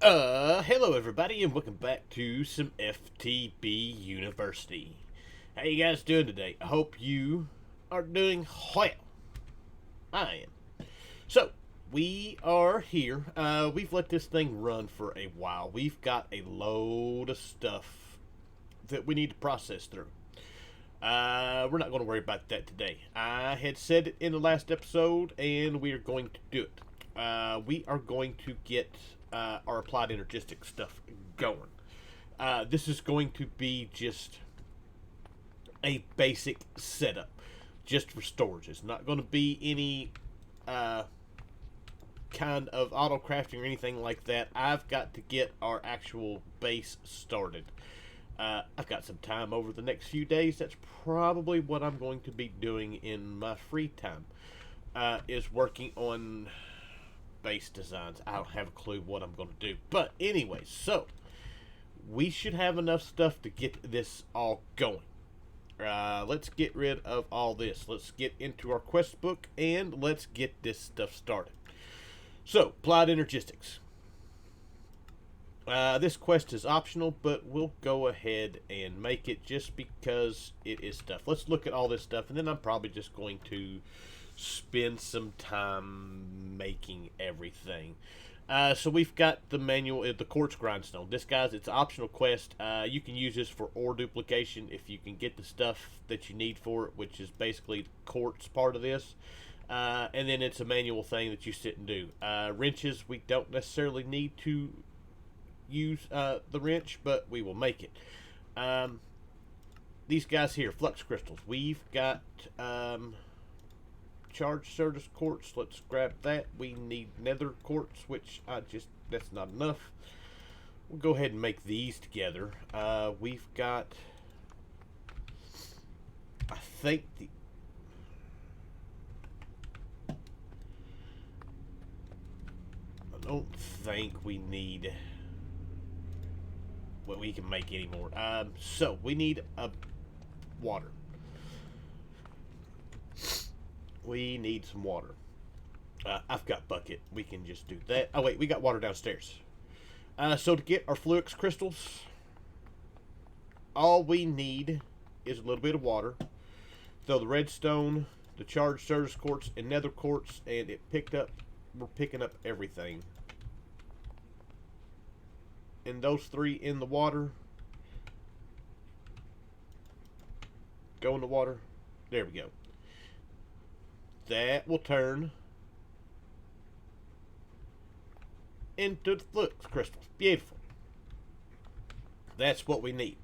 Hello everybody and welcome back to some FTB University. How you guys doing today? I hope you are doing well. I am. So, we are here. We've let this thing run for a while. We've got a load of stuff that we need to process through. We're not going to worry about that today. I had said it in the last episode, and we are going to do it. We are going to get our applied energistics stuff going. This is going to be just a basic setup, just for storage. It's not going to be any kind of auto crafting or anything like that. I've got to get our actual base started. I've got some time over the next few days. That's probably what I'm going to be doing in my free time. Is working on base designs. I don't have a clue what I'm going to do. But anyway, so we should have enough stuff to get this all going. Let's get rid of all this. Let's get into our quest book and let's get this stuff started. So, applied energistics. This quest is optional, but we'll go ahead and make it just because it is stuff. Let's look at all this stuff, and then I'm probably just going to spend some time making everything. So we've got the manual, the quartz grindstone. This, guys, it's an optional quest. You can use this for ore duplication if you can get the stuff that you need for it, which is basically the quartz part of this. And then it's a manual thing that you sit and do. Wrenches, we don't necessarily need to use the wrench, but we will make it. These guys here, flux crystals. We've got charged Certus quartz. Let's grab that. We need nether quartz, which that's not enough. We'll go ahead and make these together. We've got, I think I don't think we need what we can make anymore. So we need a water. We need some water. I've got bucket. We can just do that. Oh wait, we got water downstairs. So to get our flux crystals, all we need is a little bit of water. Throw the redstone, the charged Certus quartz, and nether quartz, and it picked up. We're picking up everything. And those three in the water. Go in the water. There we go. That will turn into the flux crystals. Beautiful. That's what we need.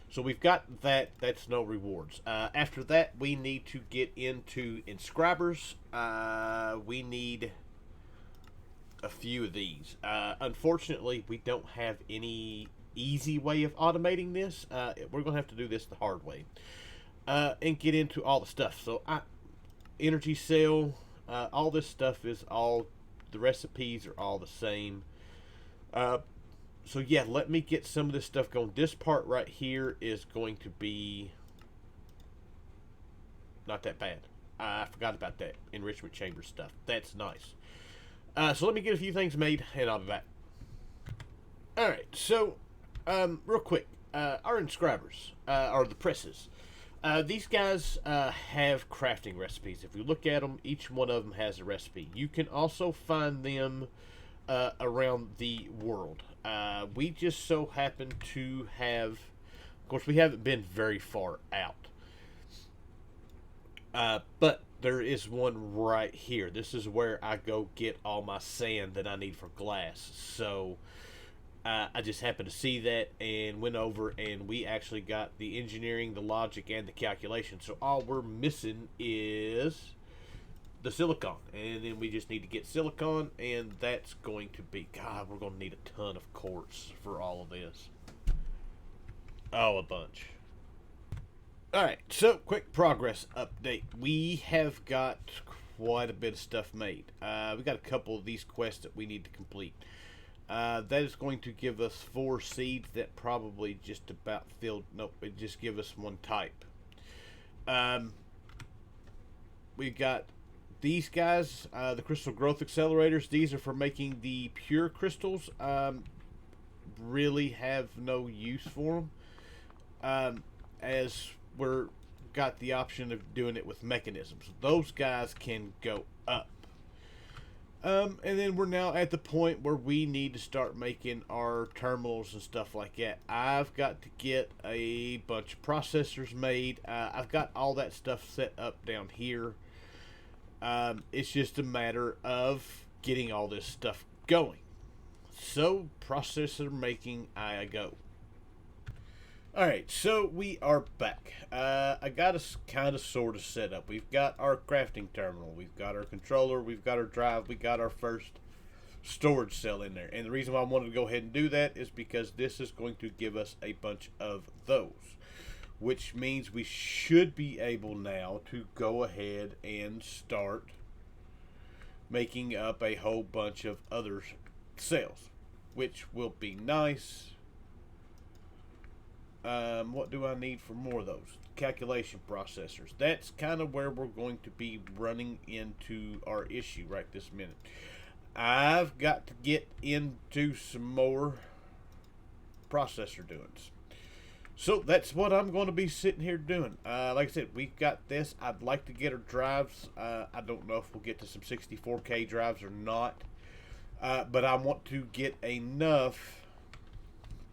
So we've got that. That's no rewards. After that, we need to get into inscribers. We need a few of these. Unfortunately, we don't have any easy way of automating this. We're going to have to do this the hard way. And get into all the stuff. So energy cell, all this stuff is all, the recipes are all the same. So yeah, let me get some of this stuff going. This part right here is going to be not that bad. I forgot about that enrichment chamber stuff. That's nice. So let me get a few things made and I'll be back. Alright, so real quick, our inscribers, or the presses. These guys have crafting recipes. If you look at them, each one of them has a recipe. You can also find them around the world. We just so happen to have, of course, we haven't been very far out. But there is one right here. This is where I go get all my sand that I need for glass. So I just happened to see that and went over, and we actually got the engineering, the logic, and the calculation. So all we're missing is the silicon, and then we just need to get silicon, and that's going to be, God, we're going to need a ton of quartz for all of this. Oh, a bunch. Alright, so quick progress update. We have got quite a bit of stuff made. We got a couple of these quests that we need to complete. That is going to give us 4 seeds that probably just about filled. Nope, it just give us 1 type. We got these guys, the crystal growth accelerators, these are for making the pure crystals. Really have no use for them, as we're got the option of doing it with mechanisms. Those guys can go up. And then we're now at the point where we need to start making our terminals and stuff like that. I've got to get a bunch of processors made. I've got all that stuff set up down here. It's just a matter of getting all this stuff going. So, processor making, I go. Alright, so we are back. I got us kind of sort of set up. We've got our crafting terminal, we've got our controller, we've got our drive, we got our first storage cell in there. And the reason why I wanted to go ahead and do that is because this is going to give us a bunch of those. Which means we should be able now to go ahead and start making up a whole bunch of other cells. Which will be nice. What do I need for more of those? Calculation processors. That's kind of where we're going to be running into our issue right this minute. I've got to get into some more processor doings. So that's what I'm going to be sitting here doing. Like I said, we've got this. I'd like to get our drives. I don't know if we'll get to some 64K drives or not. But I want to get enough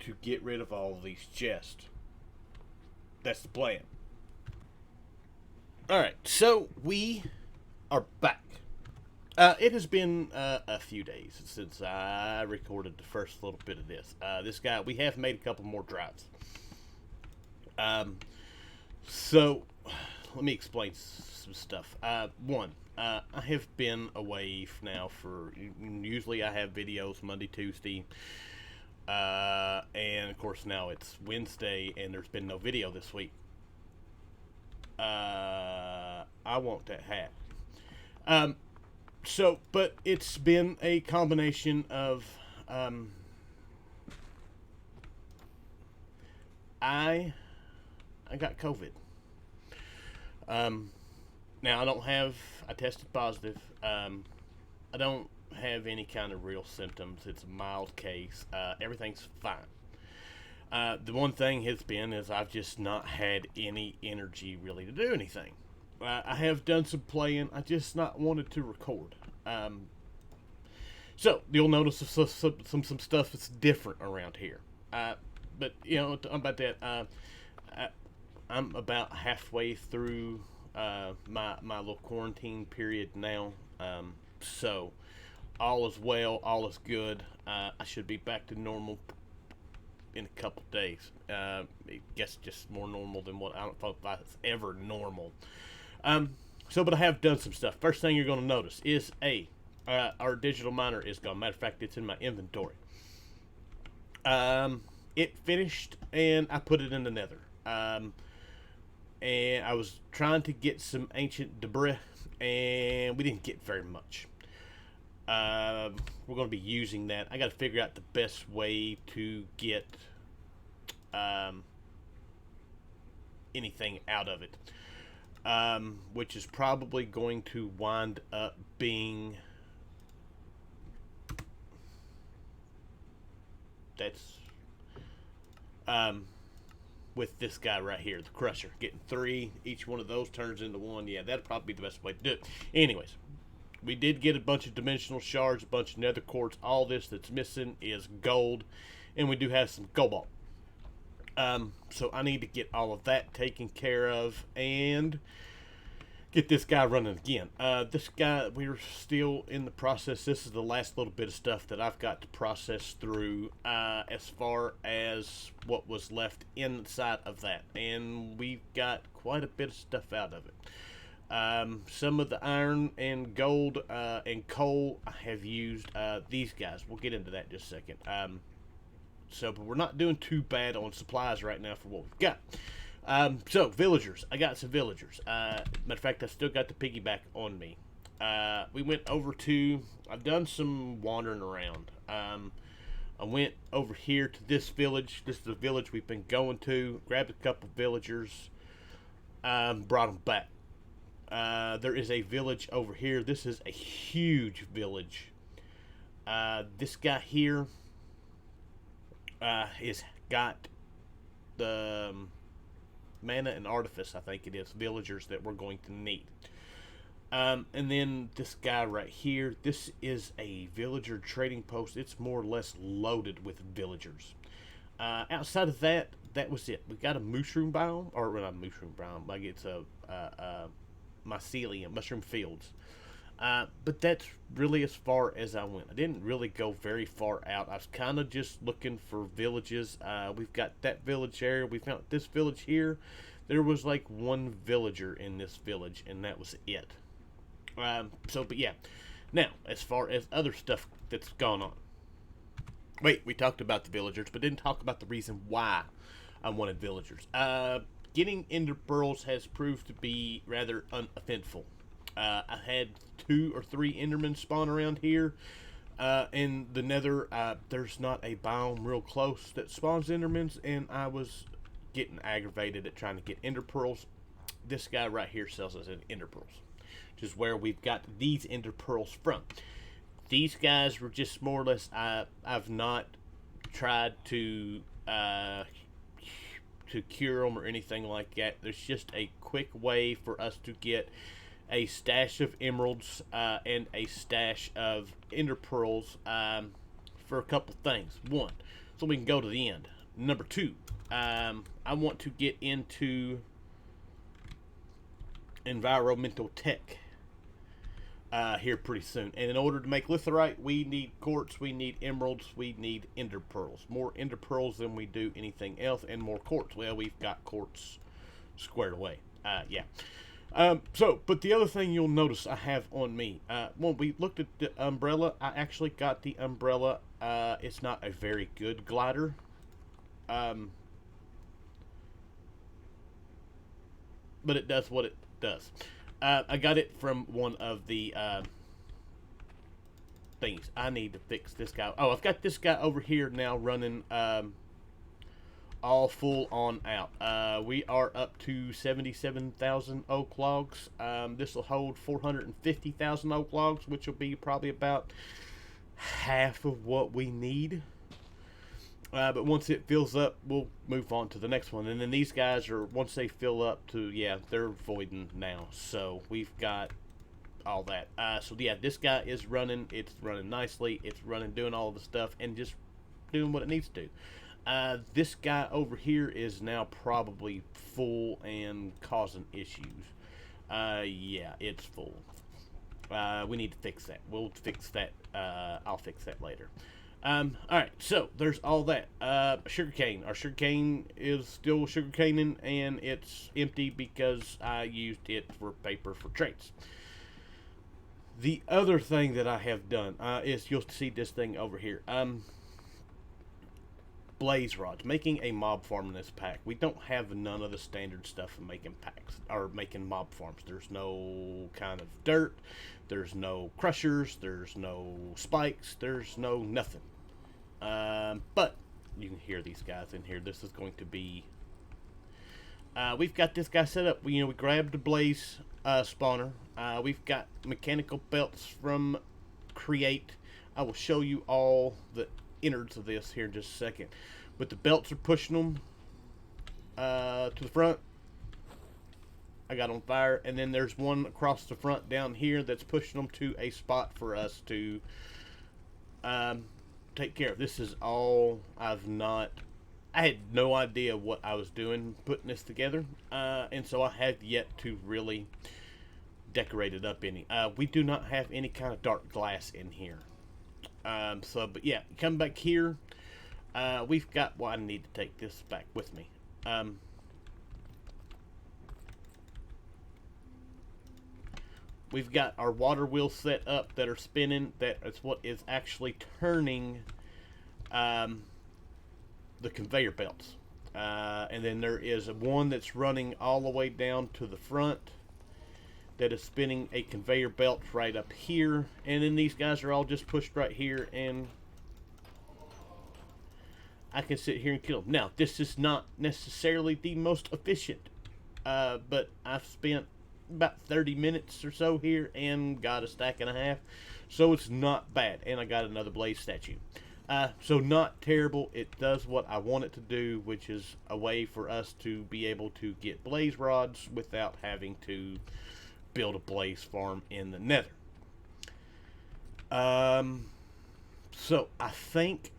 to get rid of all of these chests. That's the plan. Alright, so we are back. It has been a few days since I recorded the first little bit of this. This guy, we have made a couple more drives. So, let me explain some stuff. One, I have been away now for, usually I have videos Monday, Tuesday, and of course now it's Wednesday and there's been no video this week. I want that hat. So, but it's been a combination of, I got COVID. Now I tested positive. I don't have any kind of real symptoms. It's a mild case. Everything's fine. The one thing has been is I've just not had any energy really to do anything. I have done some playing. I just not wanted to record. So you'll notice some stuff that's different around here. But you know about that. I'm about halfway through my little quarantine period now. So all is well, all is good. I should be back to normal in a couple days. I guess just more normal than what I don't know if that's ever normal. But I have done some stuff. First thing you're going to notice is our digital miner is gone. Matter of fact, it's in my inventory. It finished and I put it in the Nether. And I was trying to get some ancient debris, and we didn't get very much. We're going to be using that. I got to figure out the best way to get anything out of it, which is probably going to wind up being with this guy right here, the crusher. Getting 3, each one of those turns into 1. Yeah, that'd probably be the best way to do it. Anyways, we did get a bunch of dimensional shards, a bunch of nether quartz. All this that's missing is gold, and we do have some cobalt. So I need to get all of that taken care of and get this guy running again. This guy, we're still in the process. This is the last little bit of stuff that I've got to process through as far as what was left inside of that. And we've got quite a bit of stuff out of it. Some of the iron and gold and coal I have used these guys. We'll get into that in just a second. But we're not doing too bad on supplies right now for what we've got. So, villagers. I got some villagers. Matter of fact, I still got the piggyback on me. We went over to... I've done some wandering around. I went over here to this village. This is the village we've been going to. Grabbed a couple villagers. Brought them back. There is a village over here. This is a huge village. This guy here is got the mana and artifice, I think it is, villagers that we're going to need. And then this guy right here, this is a villager trading post. It's more or less loaded with villagers. Outside of that, that was it. We got a mushroom biome, or not a mushroom biome, like it's a mycelium, mushroom fields. But that's really as far as I went. I didn't really go very far out. I was kind of just looking for villages. We've got that village there. We found this village here. There was like one villager in this village, and that was it. But yeah. Now, as far as other stuff that's gone on. Wait, we talked about the villagers, but didn't talk about the reason why I wanted villagers. Getting ender pearls has proved to be rather uneventful. I had 2 or 3 endermen spawn around here. In the nether, there's not a biome real close that spawns endermans, and I was getting aggravated at trying to get ender pearls. This guy right here sells us ender pearls, which is where we've got these ender pearls from. These guys were just more or less, I've not tried to cure them or anything like that. There's just a quick way for us to get a stash of emeralds and a stash of ender pearls for a couple things. 1, so we can go to the end. Number 2, I want to get into environmental tech here pretty soon. And in order to make litherite, we need quartz, we need emeralds, we need ender pearls. More ender pearls than we do anything else, and more quartz. Well, we've got quartz squared away. Yeah. But the other thing you'll notice I have on me, when we looked at the umbrella, I actually got the umbrella. It's not a very good glider. But it does what it does. I got it from one of the things. I need to fix this guy. Oh, I've got this guy over here now running all full on out. We are up to 77,000 oak logs. This will hold 450,000 oak logs, which will be probably about half of what we need. But once it fills up, we'll move on to the next one. And then these guys are, once they fill up to, yeah, they're voiding now. So we've got all that. So yeah, this guy is running. It's running nicely. It's running, doing all the stuff, and just doing what it needs to do. This guy over here is now probably full and causing issues. Yeah, it's full. We need to fix that. We'll fix that. I'll fix that later. Alright, so there's all that. Sugarcane. Our sugarcane is still sugarcaning, and it's empty because I used it for paper for traits. The other thing that I have done is, you'll see this thing over here. Blaze rods. Making a mob farm in this pack. We don't have none of the standard stuff for making packs, or making mob farms. There's no kind of dirt. There's no crushers. There's no spikes. There's no nothing. But you can hear these guys in here. This is going to be... we've got this guy set up. We grabbed the blaze spawner. We've got mechanical belts from Create. I will show you all the innards of this here in just a second. But the belts are pushing them to the front. I got on fire. And then there's one across the front down here that's pushing them to a spot for us to take care of. This is all I had no idea what I was doing putting this together, and so I have yet to really decorate it up any. We do not have any kind of dark glass in here, but yeah, come back here. We've got, well, I need to take this back with me. We've got our water wheels set up that are spinning. That is what is actually turning the conveyor belts. And then there is one that's running all the way down to the front that is spinning a conveyor belt right up here. And then these guys are all just pushed right here, and I can sit here and kill them. Now, this is not necessarily the most efficient, but I've spent about 30 minutes or so here and got a stack and a half. So it's not bad. And I got another blaze statue. So not terrible. It does what I want it to do, which is a way for us to be able to get blaze rods without having to build a blaze farm in the Nether. So I think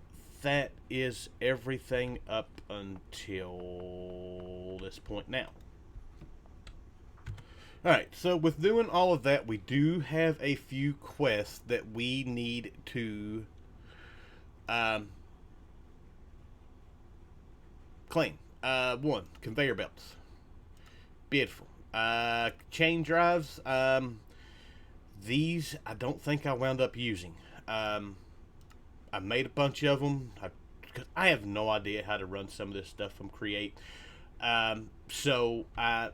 that is everything up until this point now. Alright, so with doing all of that, we do have a few quests that we need to claim. One, conveyor belts. Beautiful. Chain drives. These I don't think I wound up using. I made a bunch of them. I have no idea how to run some of this stuff from Create. So I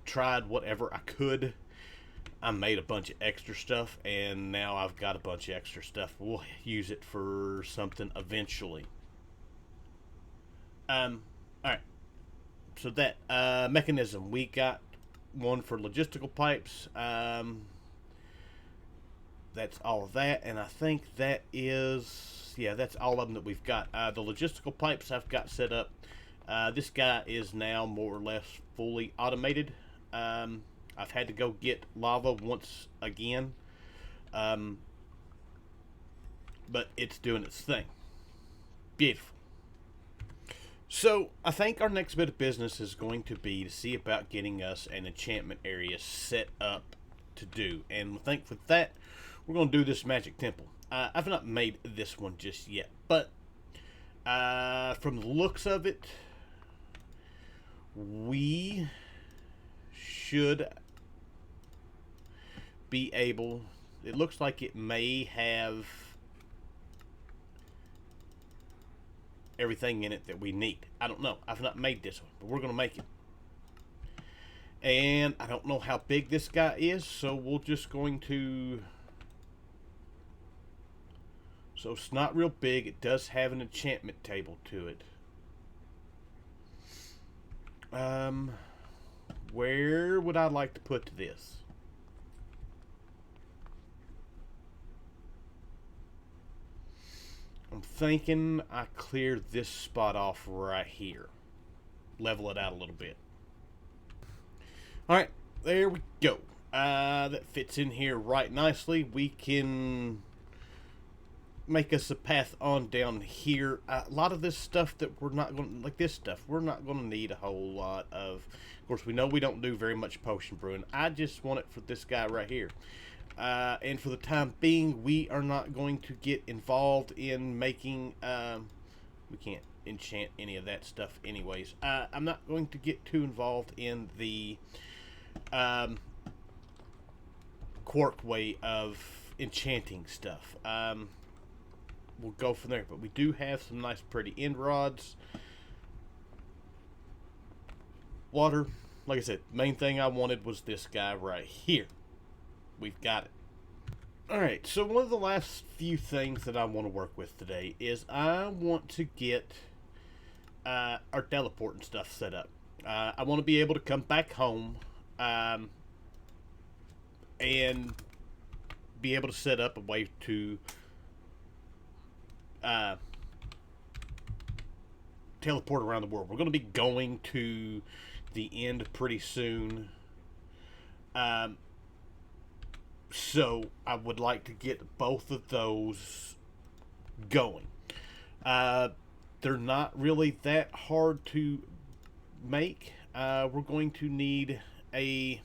tried whatever I could. I made a bunch of extra stuff, and now I've got a bunch of extra stuff. We'll use it for something eventually. Alright. So that mechanism, we got one for logistical pipes. That's all of that, and I think that is, yeah, that's all of them that we've got. The logistical pipes I've got set up. This guy is now more or less fully automated. I've had to go get lava once again, but it's doing its thing. Beautiful. So I think our next bit of business is going to be to see about getting us an enchantment area set up to do, and I think for that we're going to do this magic temple. I've not made this one just yet, but from the looks of it, we should be able, it looks like it may have everything in it that we need. I don't know. I've not made this one, but we're going to make it. And I don't know how big this guy is, so we're just going to... So it's not real big. It does have an enchantment table to it. Where would I like to put this? I'm thinking I clear this spot off right here. Level it out a little bit. Alright, there we go. That fits in here right nicely. We can make us a path on down here. A lot of this stuff that we're not going to, like this stuff, we're not going to need a whole lot of. Of course, we know we don't do very much potion brewing. I just want it for this guy right here. And for the time being, we are not going to get involved in making, we can't enchant any of that stuff anyways. I'm not going to get too involved in the quark way of enchanting stuff. We'll go from there, but we do have some nice pretty end rods. Water, like I said, main thing I wanted was this guy right here. We've got it. Alright, so one of the last few things that I want to work with today is I want to get our teleport and stuff set up. I want to be able to come back home and be able to set up a way to teleport around the world. We're going to be going to the end pretty soon. So I would like to get both of those going. They're not really that hard to make. We're going to need a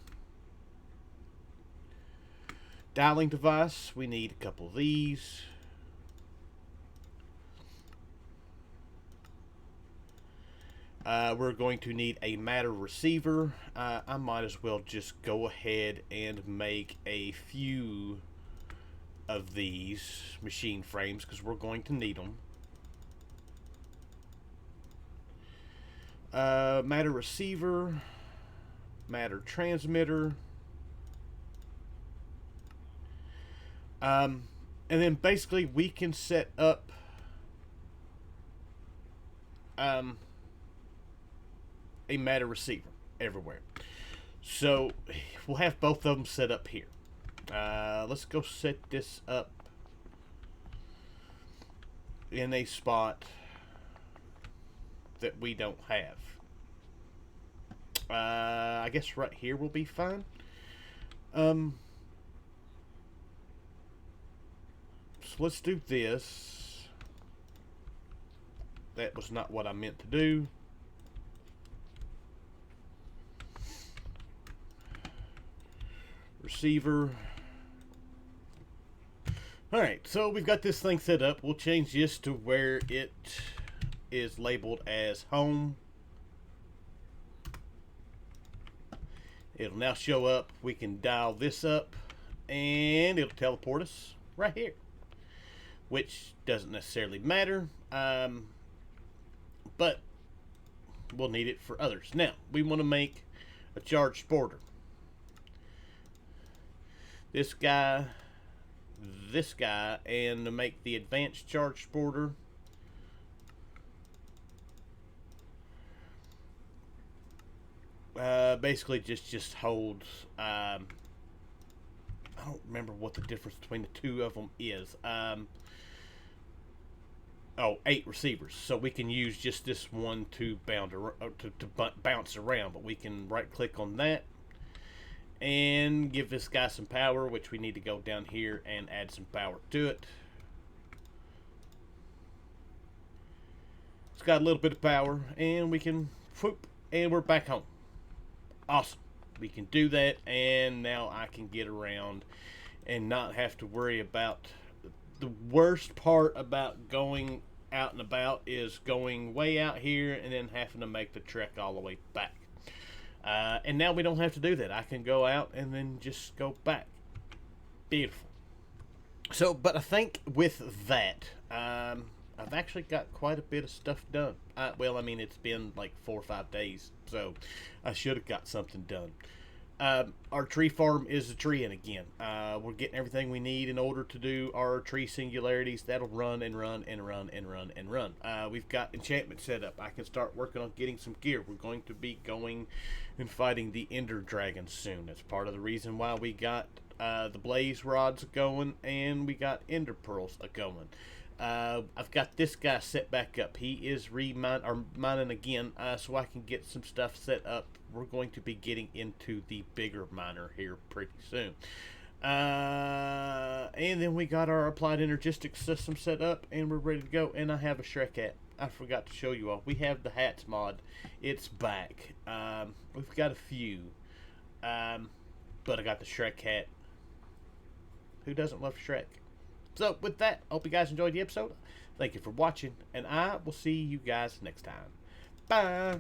dialing device. We need a couple of these. We're going to need a matter receiver. I might as well just go ahead and make a few of these machine frames because we're going to need them. Matter receiver, matter transmitter, and then basically we can set up a matter receiver everywhere. So we'll have both of them set up here. Let's go set this up in a spot that we don't have. I guess right here will be fine. So let's do this. That was not what I meant to do. Receiver. Alright, so we've got this thing set up. We'll change this to where it is labeled as home. It'll now show up. We can dial this up and it'll teleport us right here, which doesn't necessarily matter, but we'll need it for others. Now, we want to make a charged border. This guy, and to make the advanced charged border, basically just holds, I don't remember what the difference between the two of them is. 8 receivers, so we can use just this one to bounce around, but we can right click on that and give this guy some power, which we need to go down here and add some power to it. It's got a little bit of power, and we can whoop, and we're back home. Awesome. We can do that, and now I can get around and not have to worry about. The worst part about going out and about is going way out here and then having to make the trek all the way back. And now we don't have to do that. I can go out and then just go back. Beautiful. So, but I think with that, I've actually got quite a bit of stuff done. Well, I mean, it's been like 4 or 5 days, so I should have got something done. Our tree farm is a treeing again. We're getting everything we need in order to do our tree singularities. That'll run and run and run and run and run. We've got enchantment set up. I can start working on getting some gear. We're going to be going and fighting the Ender Dragon soon. That's part of the reason why we got the blaze rods going and we got ender pearls going. I've got this guy set back up. He is mining again, so I can get some stuff set up. We're going to be getting into the bigger miner here pretty soon. And then we got our applied energistics system set up, and we're ready to go. And I have a Shrek hat. I forgot to show you all. We have the hats mod. It's back. We've got a few, but I got the Shrek hat. Who doesn't love Shrek? So with that, I hope you guys enjoyed the episode. Thank you for watching, and I will see you guys next time. Bye.